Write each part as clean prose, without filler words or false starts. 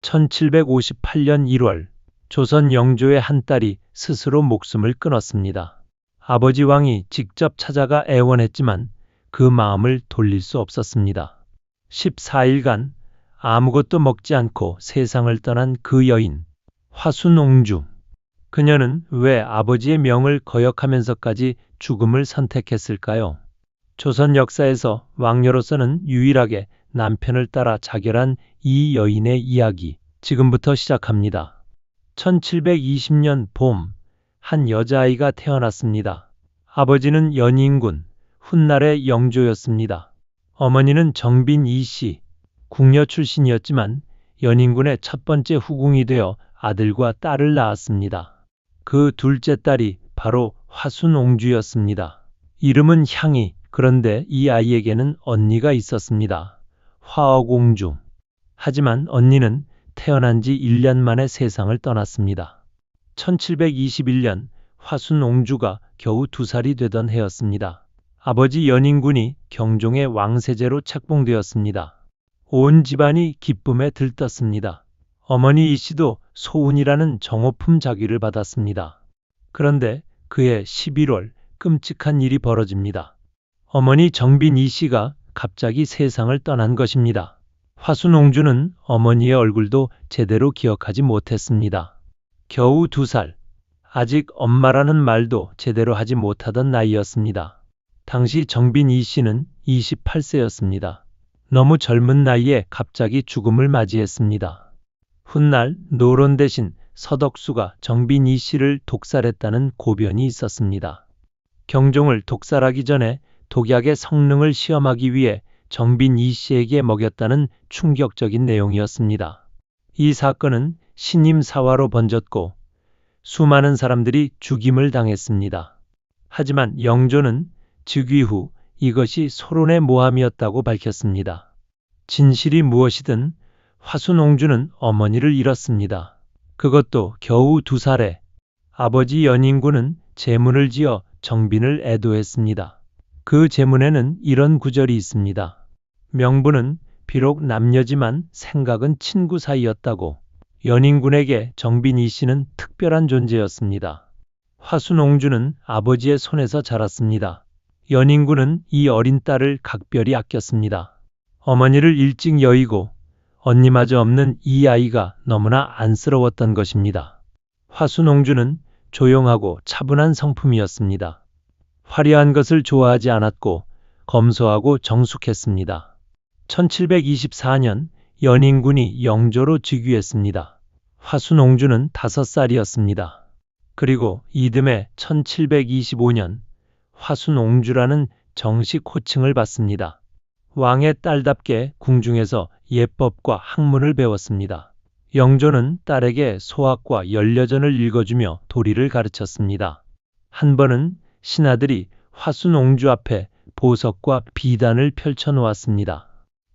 1758년 1월 조선 영조의 한 딸이 스스로 목숨을 끊었습니다. 아버지 왕이 직접 찾아가 애원했지만 그 마음을 돌릴 수 없었습니다. 14일간 아무것도 먹지 않고 세상을 떠난 그 여인, 화순옹주. 그녀는 왜 아버지의 명을 거역하면서까지 죽음을 선택했을까요? 조선 역사에서 왕녀로서는 유일하게 남편을 따라 자결한 이 여인의 이야기, 지금부터 시작합니다. 1720년 봄, 한 여자아이가 태어났습니다. 아버지는 연인군, 훗날의 영조였습니다. 어머니는 정빈 이씨, 궁녀 출신이었지만 연인군의 첫 번째 후궁이 되어 아들과 딸을 낳았습니다. 그 둘째 딸이 바로 화순옹주였습니다. 이름은 향이, 그런데 이 아이에게는 언니가 있었습니다. 화어공주. 하지만 언니는 태어난 지 1년 만에 세상을 떠났습니다. 1721년 화순옹주가 겨우 2살이 되던 해였습니다. 아버지 연인군이 경종의 왕세제로 책봉되었습니다. 온 집안이 기쁨에 들떴습니다. 어머니 이씨도 소운이라는 정호품 자귀를 받았습니다. 그런데 그해 11월 끔찍한 일이 벌어집니다. 어머니 정빈 이씨가 갑자기 세상을 떠난 것입니다. 화순옹주는 어머니의 얼굴도 제대로 기억하지 못했습니다. 겨우 2살, 아직 엄마라는 말도 제대로 하지 못하던 나이였습니다. 당시 정빈 이씨는 28세였습니다. 너무 젊은 나이에 갑자기 죽음을 맞이했습니다. 훗날 노론 대신 서덕수가 정빈 이씨를 독살했다는 고변이 있었습니다. 경종을 독살하기 전에 독약의 성능을 시험하기 위해 정빈 이씨에게 먹였다는 충격적인 내용이었습니다. 이 사건은 신임사화로 번졌고 수많은 사람들이 죽임을 당했습니다. 하지만 영조는 즉위 후 이것이 소론의 모함이었다고 밝혔습니다. 진실이 무엇이든 화순옹주는 어머니를 잃었습니다. 그것도 겨우 2살에. 아버지 연인군은 제문을 지어 정빈을 애도했습니다. 그 제문에는 이런 구절이 있습니다. 명부는 비록 남녀지만 생각은 친구 사이였다고. 연인군에게 정빈 이씨는 특별한 존재였습니다. 화순옹주는 아버지의 손에서 자랐습니다. 연인군은 이 어린 딸을 각별히 아꼈습니다. 어머니를 일찍 여의고 언니마저 없는 이 아이가 너무나 안쓰러웠던 것입니다. 화순옹주는 조용하고 차분한 성품이었습니다. 화려한 것을 좋아하지 않았고 검소하고 정숙했습니다. 1724년 연인군이 영조로 즉위했습니다. 화순옹주는 5살이었습니다. 그리고 이듬해 1725년 화순옹주라는 정식 호칭을 받습니다. 왕의 딸답게 궁중에서 예법과 학문을 배웠습니다. 영조는 딸에게 소학과 연려전을 읽어주며 도리를 가르쳤습니다. 한 번은 신하들이 화순옹주 앞에 보석과 비단을 펼쳐놓았습니다.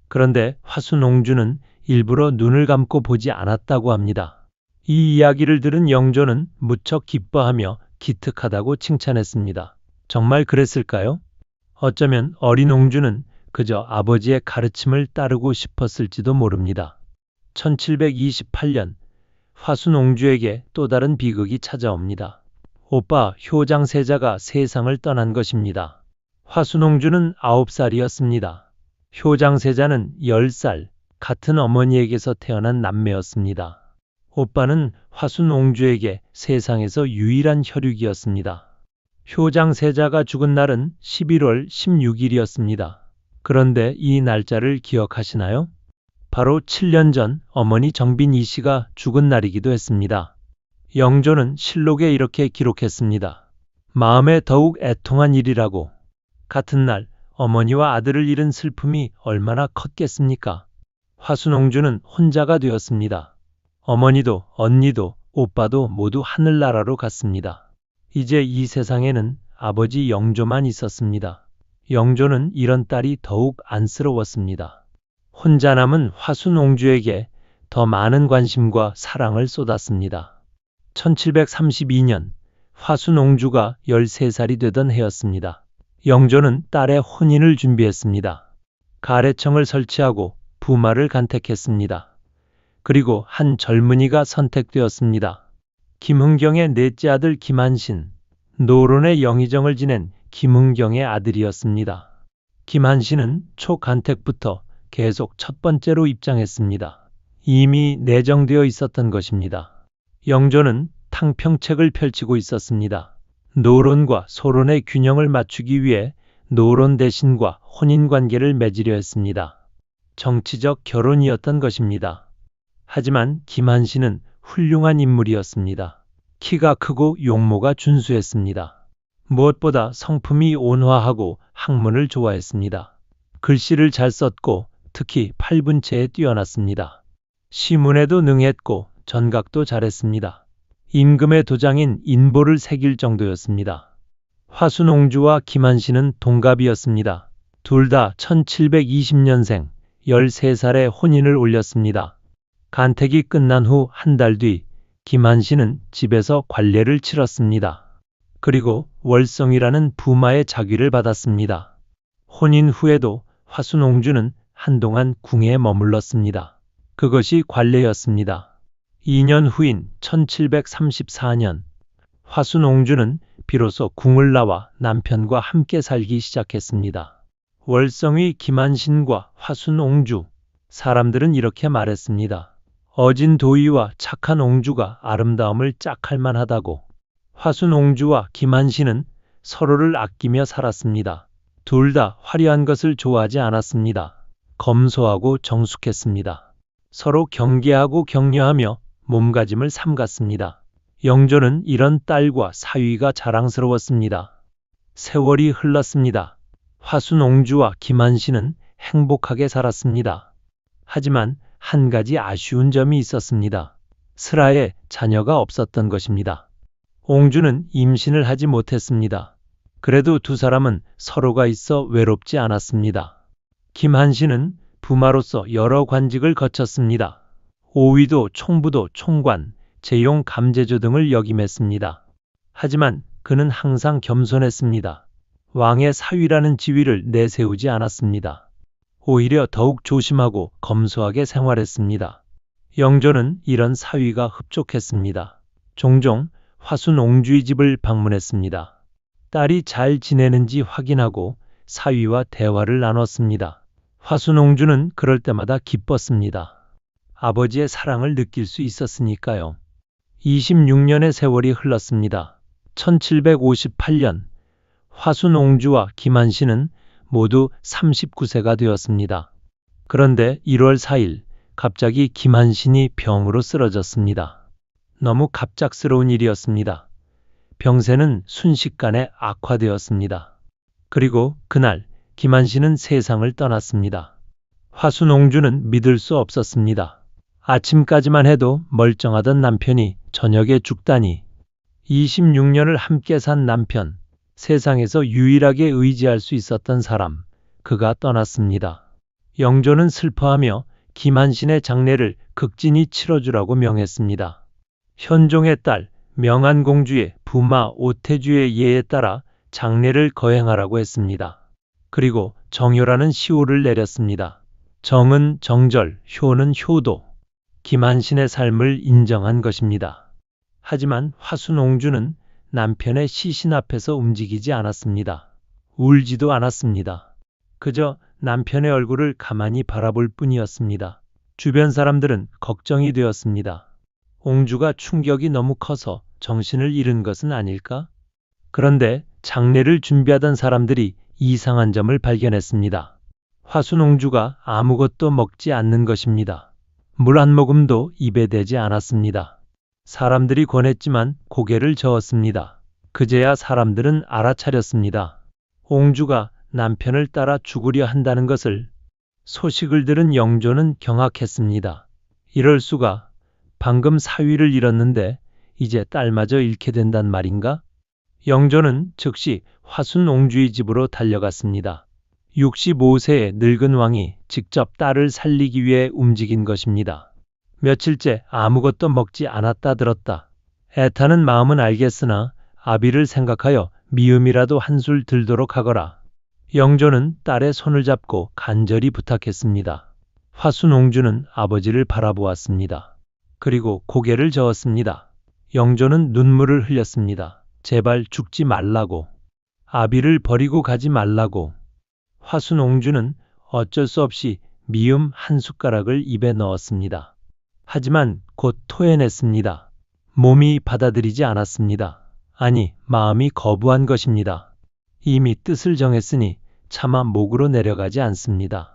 그런데 화순옹주는 일부러 눈을 감고 보지 않았다고 합니다. 이 이야기를 들은 영조는 무척 기뻐하며 기특하다고 칭찬했습니다. 정말 그랬을까요? 어쩌면 어린 옹주는 그저 아버지의 가르침을 따르고 싶었을지도 모릅니다. 1728년 화순옹주에게 또 다른 비극이 찾아옵니다. 오빠 효장세자가 세상을 떠난 것입니다. 화순옹주는 9살이었습니다. 효장세자는 10살, 같은 어머니에게서 태어난 남매였습니다. 오빠는 화순옹주에게 세상에서 유일한 혈육이었습니다. 효장세자가 죽은 날은 11월 16일이었습니다. 그런데 이 날짜를 기억하시나요? 바로 7년 전 어머니 정빈 이씨가 죽은 날이기도 했습니다. 영조는 실록에 이렇게 기록했습니다. 마음에 더욱 애통한 일이라고. 같은 날 어머니와 아들을 잃은 슬픔이 얼마나 컸겠습니까? 화순옹주는 혼자가 되었습니다. 어머니도 언니도 오빠도 모두 하늘나라로 갔습니다. 이제 이 세상에는 아버지 영조만 있었습니다. 영조는 이런 딸이 더욱 안쓰러웠습니다. 혼자 남은 화순옹주에게 더 많은 관심과 사랑을 쏟았습니다. 1732년 화순옹주가 13살이 되던 해였습니다. 영조는 딸의 혼인을 준비했습니다. 가래청을 설치하고 부마를 간택했습니다. 그리고 한 젊은이가 선택되었습니다. 김흥경의 넷째 아들 김한신, 노론의 영의정을 지낸 김흥경의 아들이었습니다. 김한신은 초간택부터 계속 첫 번째로 입장했습니다. 이미 내정되어 있었던 것입니다. 영조는 탕평책을 펼치고 있었습니다. 노론과 소론의 균형을 맞추기 위해 노론 대신과 혼인관계를 맺으려 했습니다. 정치적 결혼이었던 것입니다. 하지만 김한신은 훌륭한 인물이었습니다. 키가 크고 용모가 준수했습니다. 무엇보다 성품이 온화하고 학문을 좋아했습니다. 글씨를 잘 썼고 특히 팔분체에 뛰어났습니다. 시문에도 능했고 전각도 잘했습니다. 임금의 도장인 인보를 새길 정도였습니다. 화순옹주와 김한신은 동갑이었습니다. 둘 다 1720년생, 13살에 혼인을 올렸습니다. 간택이 끝난 후 한 달 뒤 김한신은 집에서 관례를 치렀습니다. 그리고 월성이라는 부마의 자귀를 받았습니다. 혼인 후에도 화순옹주는 한동안 궁에 머물렀습니다. 그것이 관례였습니다. 2년 후인 1734년 화순옹주는 비로소 궁을 나와 남편과 함께 살기 시작했습니다. 월성의 김한신과 화순옹주, 사람들은 이렇게 말했습니다. 어진 도의와 착한 옹주가 아름다움을 짝할 만하다고. 화순옹주와 김한신은 서로를 아끼며 살았습니다. 둘 다 화려한 것을 좋아하지 않았습니다. 검소하고 정숙했습니다. 서로 경계하고 격려하며 몸가짐을 삼갔습니다. 영조는 이런 딸과 사위가 자랑스러웠습니다. 세월이 흘렀습니다. 화순옹주와 김한신은 행복하게 살았습니다. 하지만 한 가지 아쉬운 점이 있었습니다. 슬하에 자녀가 없었던 것입니다. 옹주는 임신을 하지 못했습니다. 그래도 두 사람은 서로가 있어 외롭지 않았습니다. 김한신은 부마로서 여러 관직을 거쳤습니다. 오위도, 총부도, 총관, 재용, 감제조 등을 역임했습니다. 하지만 그는 항상 겸손했습니다. 왕의 사위라는 지위를 내세우지 않았습니다. 오히려 더욱 조심하고 검소하게 생활했습니다. 영조는 이런 사위가 흡족했습니다. 종종 화순옹주의 집을 방문했습니다. 딸이 잘 지내는지 확인하고 사위와 대화를 나눴습니다. 화순옹주는 그럴 때마다 기뻤습니다. 아버지의 사랑을 느낄 수 있었으니까요. 26년의 세월이 흘렀습니다. 1758년 화순옹주와 김한신은 모두 39세가 되었습니다. 그런데 1월 4일 갑자기 김한신이 병으로 쓰러졌습니다. 너무 갑작스러운 일이었습니다. 병세는 순식간에 악화되었습니다. 그리고 그날 김한신은 세상을 떠났습니다. 화순옹주는 믿을 수 없었습니다. 아침까지만 해도 멀쩡하던 남편이 저녁에 죽다니. 26년을 함께 산 남편, 세상에서 유일하게 의지할 수 있었던 사람, 그가 떠났습니다. 영조는 슬퍼하며 김한신의 장례를 극진히 치러주라고 명했습니다. 현종의 딸 명안공주의 부마 오태주의 예에 따라 장례를 거행하라고 했습니다. 그리고 정효라는 시호를 내렸습니다. 정은 정절, 효는 효도. 김한신의 삶을 인정한 것입니다. 하지만 화순옹주는 남편의 시신 앞에서 움직이지 않았습니다. 울지도 않았습니다. 그저 남편의 얼굴을 가만히 바라볼 뿐이었습니다. 주변 사람들은 걱정이 되었습니다. 옹주가 충격이 너무 커서 정신을 잃은 것은 아닐까? 그런데 장례를 준비하던 사람들이 이상한 점을 발견했습니다. 화순옹주가 아무것도 먹지 않는 것입니다. 물 한 모금도 입에 대지 않았습니다. 사람들이 권했지만 고개를 저었습니다. 그제야 사람들은 알아차렸습니다. 옹주가 남편을 따라 죽으려 한다는 것을. 소식을 들은 영조는 경악했습니다. 이럴 수가, 방금 사위를 잃었는데 이제 딸마저 잃게 된단 말인가? 영조는 즉시 화순옹주의 집으로 달려갔습니다. 65세의 늙은 왕이 직접 딸을 살리기 위해 움직인 것입니다. 며칠째 아무것도 먹지 않았다 들었다. 애타는 마음은 알겠으나 아비를 생각하여 미음이라도 한술 들도록 하거라. 영조는 딸의 손을 잡고 간절히 부탁했습니다. 화순옹주는 아버지를 바라보았습니다. 그리고 고개를 저었습니다. 영조는 눈물을 흘렸습니다. 제발 죽지 말라고. 아비를 버리고 가지 말라고. 화순옹주는 어쩔 수 없이 미음 한 숟가락을 입에 넣었습니다. 하지만 곧 토해냈습니다. 몸이 받아들이지 않았습니다. 아니, 마음이 거부한 것입니다. 이미 뜻을 정했으니 차마 목으로 내려가지 않습니다.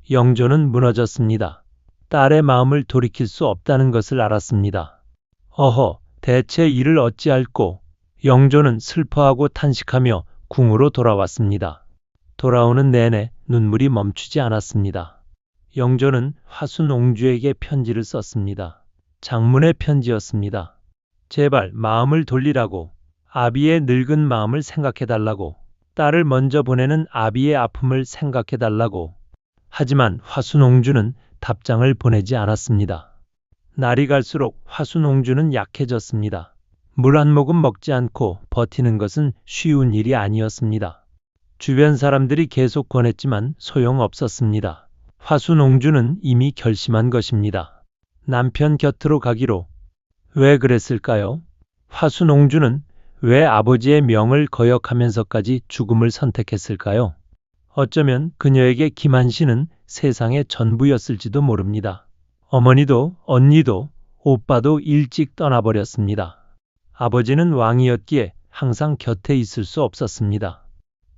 영조는 무너졌습니다. 딸의 마음을 돌이킬 수 없다는 것을 알았습니다. 어허, 대체 이를 어찌할꼬. 영조는 슬퍼하고 탄식하며 궁으로 돌아왔습니다. 돌아오는 내내 눈물이 멈추지 않았습니다. 영조는 화순옹주에게 편지를 썼습니다. 장문의 편지였습니다. 제발 마음을 돌리라고. 아비의 늙은 마음을 생각해달라고. 딸을 먼저 보내는 아비의 아픔을 생각해달라고. 하지만 화순옹주는 답장을 보내지 않았습니다. 날이 갈수록 화순옹주는 약해졌습니다. 물 한 모금 먹지 않고 버티는 것은 쉬운 일이 아니었습니다. 주변 사람들이 계속 권했지만 소용없었습니다. 화순옹주는 이미 결심한 것입니다. 남편 곁으로 가기로. 왜 그랬을까요? 화순옹주는 왜 아버지의 명을 거역하면서까지 죽음을 선택했을까요? 어쩌면 그녀에게 김한신은 세상의 전부였을지도 모릅니다. 어머니도 언니도 오빠도 일찍 떠나버렸습니다. 아버지는 왕이었기에 항상 곁에 있을 수 없었습니다.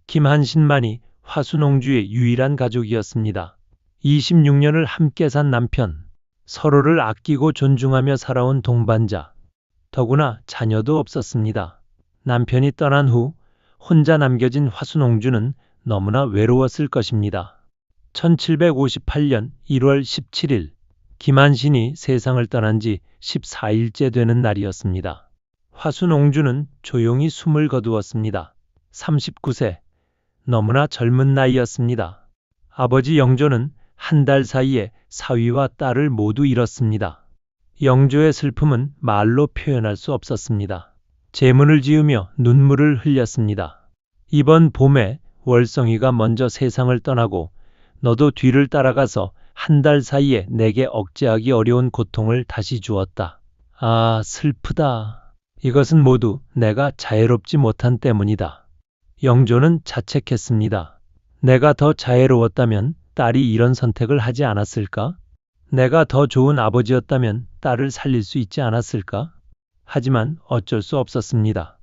김한신만이 화순옹주의 유일한 가족이었습니다. 26년을 함께 산 남편, 서로를 아끼고 존중하며 살아온 동반자, 더구나 자녀도 없었습니다. 남편이 떠난 후 혼자 남겨진 화순옹주는 너무나 외로웠을 것입니다. 1758년 1월 17일, 김한신이 세상을 떠난 지 14일째 되는 날이었습니다. 화순옹주는 조용히 숨을 거두었습니다. 39세, 너무나 젊은 나이였습니다. 아버지 영조는 한 달 사이에 사위와 딸을 모두 잃었습니다. 영조의 슬픔은 말로 표현할 수 없었습니다. 제문을 지으며 눈물을 흘렸습니다. 이번 봄에 월성이가 먼저 세상을 떠나고 너도 뒤를 따라가서 한 달 사이에 내게 억제하기 어려운 고통을 다시 주었다. 아, 슬프다. 이것은 모두 내가 자애롭지 못한 때문이다. 영조는 자책했습니다. 내가 더 자애로웠다면 딸이 이런 선택을 하지 않았을까? 내가 더 좋은 아버지였다면 딸을 살릴 수 있지 않았을까? 하지만 어쩔 수 없었습니다.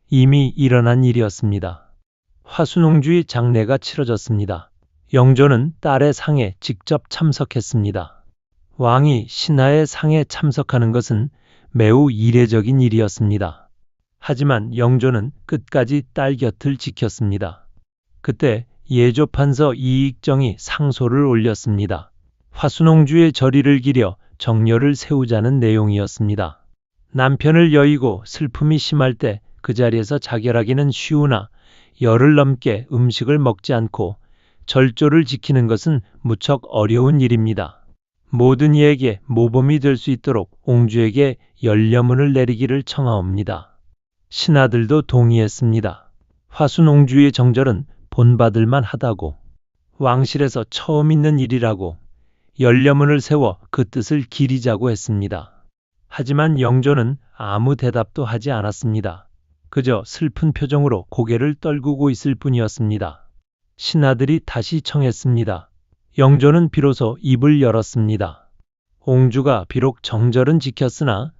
이미 일어난 일이었습니다. 화순옹주의 장례가 치러졌습니다. 영조는 딸의 상에 직접 참석했습니다. 왕이 신하의 상에 참석하는 것은 매우 이례적인 일이었습니다. 하지만 영조는 끝까지 딸 곁을 지켰습니다. 그때 예조판서 이익정이 상소를 올렸습니다. 화순옹주의 저리를 기려 정렬을 세우자는 내용이었습니다. 남편을 여의고 슬픔이 심할 때 그 자리에서 자결하기는 쉬우나 열흘 넘게 음식을 먹지 않고 절조를 지키는 것은 무척 어려운 일입니다. 모든 이에게 모범이 될 수 있도록 옹주에게 연려문을 내리기를 청하옵니다. 신하들도 동의했습니다. 화순옹주의 정절은 본받을만 하다고, 왕실에서 처음 있는 일이라고 연려문을 세워 그 뜻을 기리자고 했습니다. 하지만 영조는 아무 대답도 하지 않았습니다. 그저 슬픈 표정으로 고개를 떨구고 있을 뿐이었습니다. 신하들이 다시 청했습니다. 영조는 비로소 입을 열었습니다. 옹주가 비록 정절은 지켰으나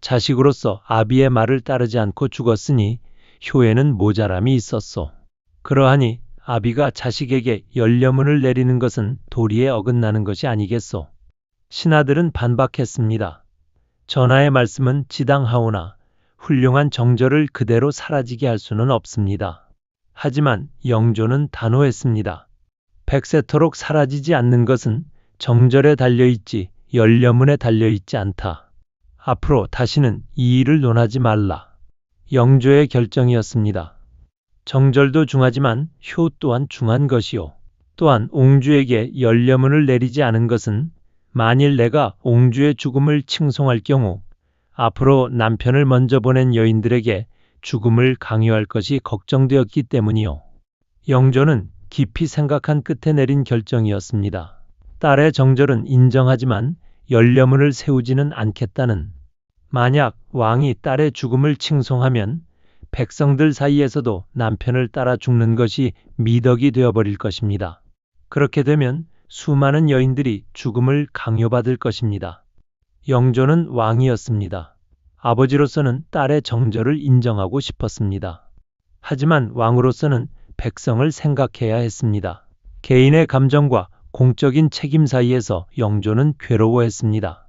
자식으로서 아비의 말을 따르지 않고 죽었으니 효에는 모자람이 있었소. 그러하니 아비가 자식에게 연려문을 내리는 것은 도리에 어긋나는 것이 아니겠소. 신하들은 반박했습니다. 전하의 말씀은 지당하오나 훌륭한 정절을 그대로 사라지게 할 수는 없습니다. 하지만 영조는 단호했습니다. 백세토록 사라지지 않는 것은 정절에 달려있지 연려문에 달려있지 않다. 앞으로 다시는 이 일을 논하지 말라. 영조의 결정이었습니다. 정절도 중하지만 효 또한 중한 것이요. 또한 옹주에게 연려문을 내리지 않은 것은 만일 내가 옹주의 죽음을 칭송할 경우 앞으로 남편을 먼저 보낸 여인들에게 죽음을 강요할 것이 걱정되었기 때문이요. 영조는 깊이 생각한 끝에 내린 결정이었습니다. 딸의 정절은 인정하지만 열려문을 세우지는 않겠다는, 만약 왕이 딸의 죽음을 칭송하면 백성들 사이에서도 남편을 따라 죽는 것이 미덕이 되어버릴 것입니다. 그렇게 되면 수많은 여인들이 죽음을 강요받을 것입니다. 영조는 왕이었습니다. 아버지로서는 딸의 정절을 인정하고 싶었습니다. 하지만 왕으로서는 백성을 생각해야 했습니다. 개인의 감정과 공적인 책임 사이에서 영조는 괴로워했습니다.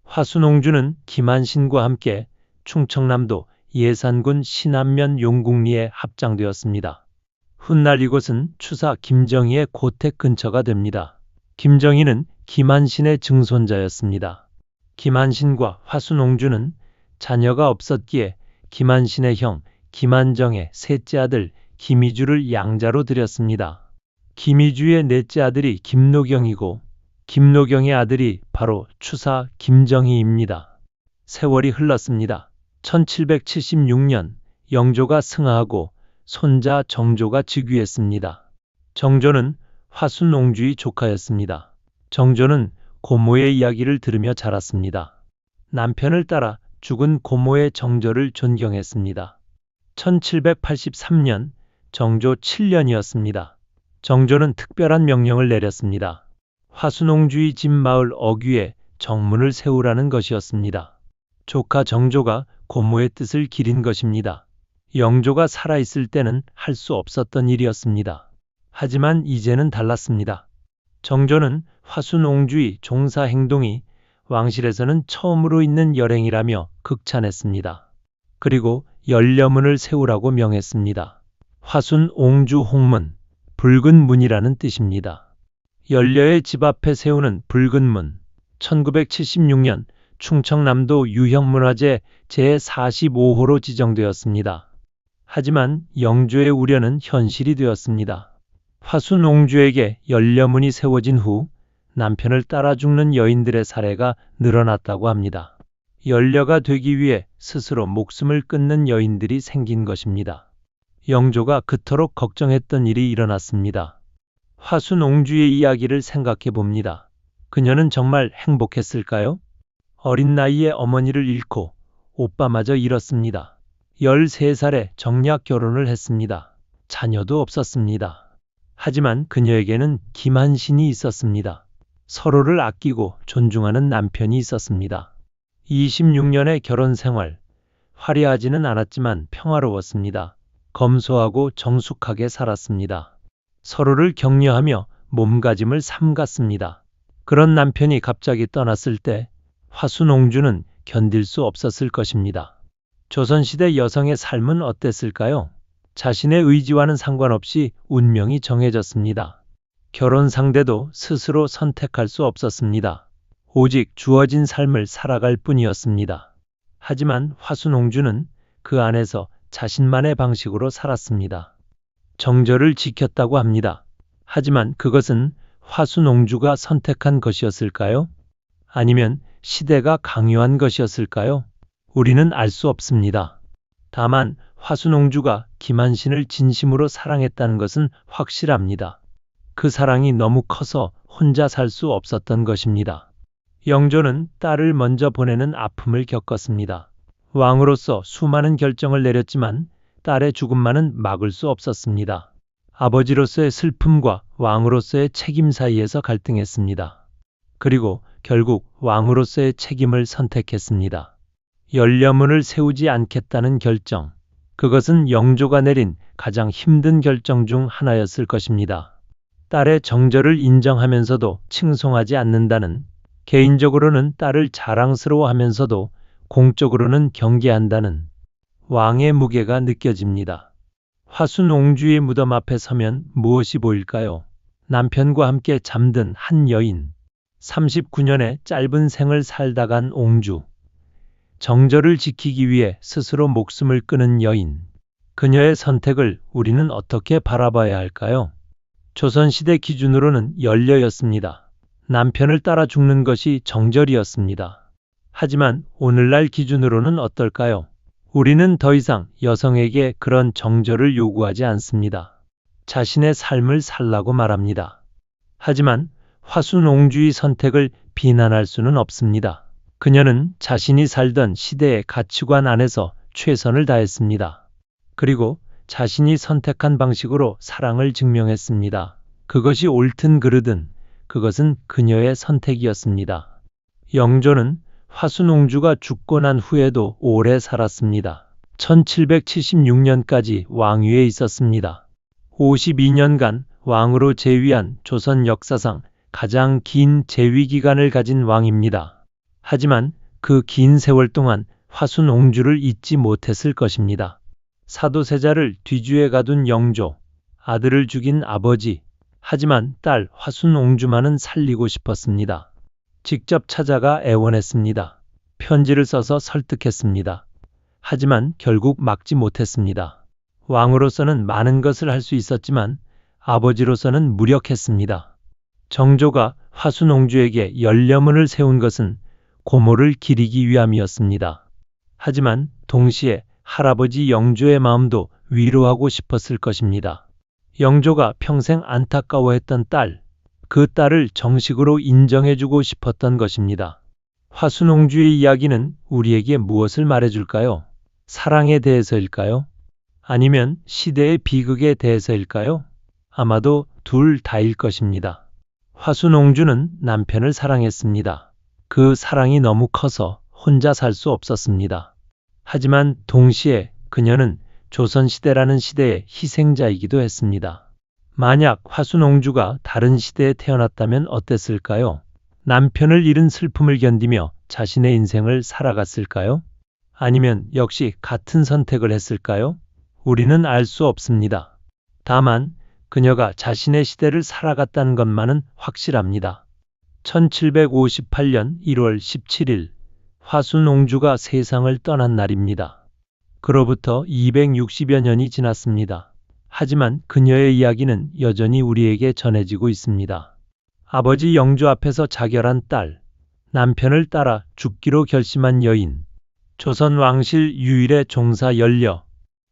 화순옹주는 김한신과 함께 충청남도 예산군 신안면 용궁리에 합장되었습니다. 훗날 이곳은 추사 김정희의 고택 근처가 됩니다. 김정희는 김한신의 증손자였습니다. 김한신과 화순옹주는 자녀가 없었기에 김한신의 형 김한정의 셋째 아들 김희주를 양자로 들였습니다. 김희주의 넷째 아들이 김노경이고 김노경의 아들이 바로 추사 김정희입니다. 세월이 흘렀습니다. 1776년 영조가 승하하고 손자 정조가 즉위했습니다. 정조는 화순옹주의 조카였습니다. 정조는 고모의 이야기를 들으며 자랐습니다. 남편을 따라 죽은 고모의 정조를 존경했습니다. 1783년 정조 7년이었습니다. 정조는 특별한 명령을 내렸습니다. 화순옹주의 집 마을 어귀에 정문을 세우라는 것이었습니다. 조카 정조가 고모의 뜻을 기린 것입니다. 영조가 살아있을 때는 할 수 없었던 일이었습니다. 하지만 이제는 달랐습니다. 정조는 화순옹주의 종사 행동이 왕실에서는 처음으로 있는 열행이라며 극찬했습니다. 그리고 열려문을 세우라고 명했습니다. 화순옹주 홍문, 붉은 문이라는 뜻입니다. 열려의 집 앞에 세우는 붉은 문, 1976년 충청남도 유형문화재 제45호로 지정되었습니다. 하지만 영조의 우려는 현실이 되었습니다. 화순옹주에게 열려문이 세워진 후 남편을 따라 죽는 여인들의 사례가 늘어났다고 합니다. 열려가 되기 위해 스스로 목숨을 끊는 여인들이 생긴 것입니다. 영조가 그토록 걱정했던 일이 일어났습니다. 화순옹주의 이야기를 생각해 봅니다. 그녀는 정말 행복했을까요? 어린 나이에 어머니를 잃고 오빠마저 잃었습니다. 13살에 정략 결혼을 했습니다. 자녀도 없었습니다. 하지만 그녀에게는 김한신이 있었습니다. 서로를 아끼고 존중하는 남편이 있었습니다. 26년의 결혼 생활, 화려하지는 않았지만 평화로웠습니다. 검소하고 정숙하게 살았습니다. 서로를 격려하며 몸가짐을 삼갔습니다. 그런 남편이 갑자기 떠났을 때 화순옹주는 견딜 수 없었을 것입니다. 조선시대 여성의 삶은 어땠을까요? 자신의 의지와는 상관없이 운명이 정해졌습니다. 결혼 상대도 스스로 선택할 수 없었습니다. 오직 주어진 삶을 살아갈 뿐이었습니다. 하지만 화순옹주는 그 안에서 자신만의 방식으로 살았습니다. 정절을 지켰다고 합니다. 하지만 그것은 화순옹주가 선택한 것이었을까요? 아니면 시대가 강요한 것이었을까요? 우리는 알 수 없습니다. 다만 화순옹주가 김한신을 진심으로 사랑했다는 것은 확실합니다. 그 사랑이 너무 커서 혼자 살 수 없었던 것입니다. 영조는 딸을 먼저 보내는 아픔을 겪었습니다. 왕으로서 수많은 결정을 내렸지만 딸의 죽음만은 막을 수 없었습니다. 아버지로서의 슬픔과 왕으로서의 책임 사이에서 갈등했습니다. 그리고 결국 왕으로서의 책임을 선택했습니다. 열려문을 세우지 않겠다는 결정. 그것은 영조가 내린 가장 힘든 결정 중 하나였을 것입니다. 딸의 정절을 인정하면서도 칭송하지 않는다는, 개인적으로는 딸을 자랑스러워하면서도 공적으로는 경계한다는 왕의 무게가 느껴집니다. 화순옹주의 무덤 앞에 서면 무엇이 보일까요? 남편과 함께 잠든 한 여인, 39년의 짧은 생을 살다 간 옹주, 정절을 지키기 위해 스스로 목숨을 끊은 여인, 그녀의 선택을 우리는 어떻게 바라봐야 할까요? 조선시대 기준으로는 열려였습니다. 남편을 따라 죽는 것이 정절이었습니다. 하지만 오늘날 기준으로는 어떨까요? 우리는 더 이상 여성에게 그런 정절을 요구하지 않습니다. 자신의 삶을 살라고 말합니다. 하지만 화순옹주의 선택을 비난할 수는 없습니다. 그녀는 자신이 살던 시대의 가치관 안에서 최선을 다했습니다. 그리고 자신이 선택한 방식으로 사랑을 증명했습니다. 그것이 옳든 그르든 그것은 그녀의 선택이었습니다. 영조는 화순옹주가 죽고 난 후에도 오래 살았습니다. 1776년까지 왕위에 있었습니다. 52년간 왕으로 재위한 조선 역사상 가장 긴 재위 기간을 가진 왕입니다. 하지만 그 긴 세월 동안 화순옹주를 잊지 못했을 것입니다. 사도세자를 뒤주에 가둔 영조, 아들을 죽인 아버지, 하지만 딸 화순옹주만은 살리고 싶었습니다. 직접 찾아가 애원했습니다. 편지를 써서 설득했습니다. 하지만 결국 막지 못했습니다. 왕으로서는 많은 것을 할 수 있었지만 아버지로서는 무력했습니다. 정조가 화순옹주에게 연려문을 세운 것은 고모를 기리기 위함이었습니다. 하지만 동시에 할아버지 영조의 마음도 위로하고 싶었을 것입니다. 영조가 평생 안타까워했던 딸, 그 딸을 정식으로 인정해주고 싶었던 것입니다. 화순옹주의 이야기는 우리에게 무엇을 말해줄까요? 사랑에 대해서일까요? 아니면 시대의 비극에 대해서일까요? 아마도 둘 다일 것입니다. 화순옹주는 남편을 사랑했습니다. 그 사랑이 너무 커서 혼자 살 수 없었습니다. 하지만 동시에 그녀는 조선시대라는 시대의 희생자이기도 했습니다. 만약 화순옹주가 다른 시대에 태어났다면 어땠을까요? 남편을 잃은 슬픔을 견디며 자신의 인생을 살아갔을까요? 아니면 역시 같은 선택을 했을까요? 우리는 알 수 없습니다. 다만 그녀가 자신의 시대를 살아갔다는 것만은 확실합니다. 1758년 1월 17일 화순옹주가 세상을 떠난 날입니다. 그로부터 260여 년이 지났습니다. 하지만 그녀의 이야기는 여전히 우리에게 전해지고 있습니다. 아버지 영조 앞에서 자결한 딸, 남편을 따라 죽기로 결심한 여인, 조선 왕실 유일의 종사 연려.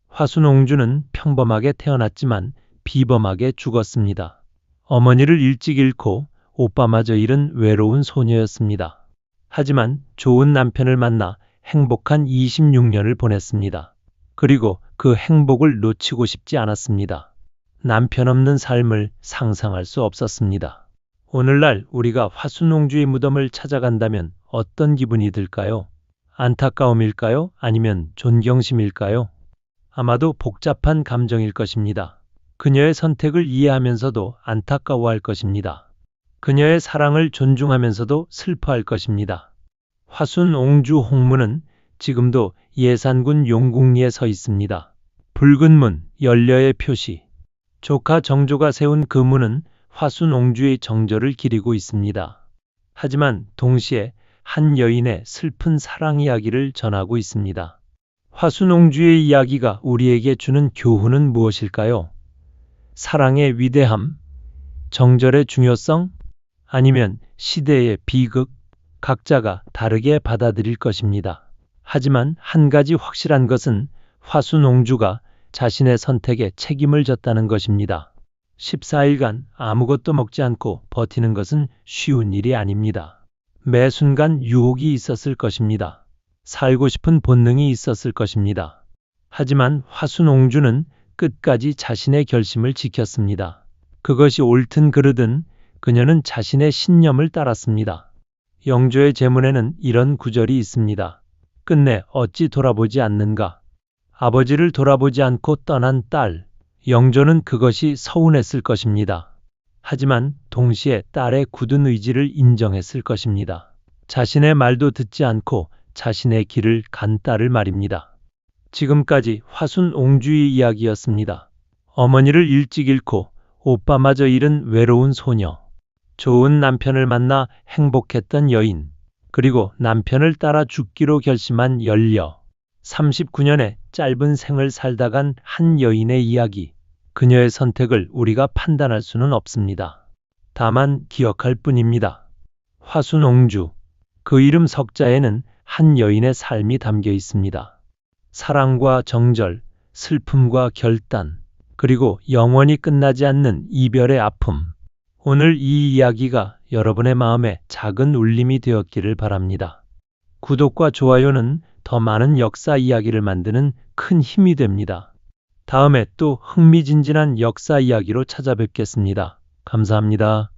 화순옹주는 평범하게 태어났지만 비범하게 죽었습니다. 어머니를 일찍 잃고 오빠마저 잃은 외로운 소녀였습니다. 하지만 좋은 남편을 만나 행복한 26년을 보냈습니다. 그리고 그 행복을 놓치고 싶지 않았습니다. 남편 없는 삶을 상상할 수 없었습니다. 오늘날 우리가 화순옹주의 무덤을 찾아간다면 어떤 기분이 들까요? 안타까움일까요? 아니면 존경심일까요? 아마도 복잡한 감정일 것입니다. 그녀의 선택을 이해하면서도 안타까워할 것입니다. 그녀의 사랑을 존중하면서도 슬퍼할 것입니다. 화순옹주 홍문은 지금도 예산군 용궁리에 서 있습니다. 붉은 문, 연려의 표시. 조카 정조가 세운 그 문은 화순옹주의 정절을 기리고 있습니다. 하지만 동시에 한 여인의 슬픈 사랑 이야기를 전하고 있습니다. 화순옹주의 이야기가 우리에게 주는 교훈은 무엇일까요? 사랑의 위대함, 정절의 중요성, 아니면 시대의 비극, 각자가 다르게 받아들일 것입니다. 하지만 한 가지 확실한 것은 화순옹주가 자신의 선택에 책임을 졌다는 것입니다. 14일간 아무것도 먹지 않고 버티는 것은 쉬운 일이 아닙니다. 매 순간 유혹이 있었을 것입니다. 살고 싶은 본능이 있었을 것입니다. 하지만 화순옹주는 끝까지 자신의 결심을 지켰습니다. 그것이 옳든 그르든 그녀는 자신의 신념을 따랐습니다. 영조의 제문에는 이런 구절이 있습니다. 끝내 어찌 돌아보지 않는가? 아버지를 돌아보지 않고 떠난 딸. 영조는 그것이 서운했을 것입니다. 하지만 동시에 딸의 굳은 의지를 인정했을 것입니다. 자신의 말도 듣지 않고 자신의 길을 간 딸을 말입니다. 지금까지 화순옹주의 이야기였습니다. 어머니를 일찍 잃고 오빠마저 잃은 외로운 소녀, 좋은 남편을 만나 행복했던 여인, 그리고 남편을 따라 죽기로 결심한 연려. 39년의 짧은 생을 살다 간 한 여인의 이야기. 그녀의 선택을 우리가 판단할 수는 없습니다. 다만 기억할 뿐입니다. 화순옹주. 그 이름 석자에는 한 여인의 삶이 담겨 있습니다. 사랑과 정절, 슬픔과 결단, 그리고 영원히 끝나지 않는 이별의 아픔. 오늘 이 이야기가 여러분의 마음에 작은 울림이 되었기를 바랍니다. 구독과 좋아요는 더 많은 역사 이야기를 만드는 큰 힘이 됩니다. 다음에 또 흥미진진한 역사 이야기로 찾아뵙겠습니다. 감사합니다.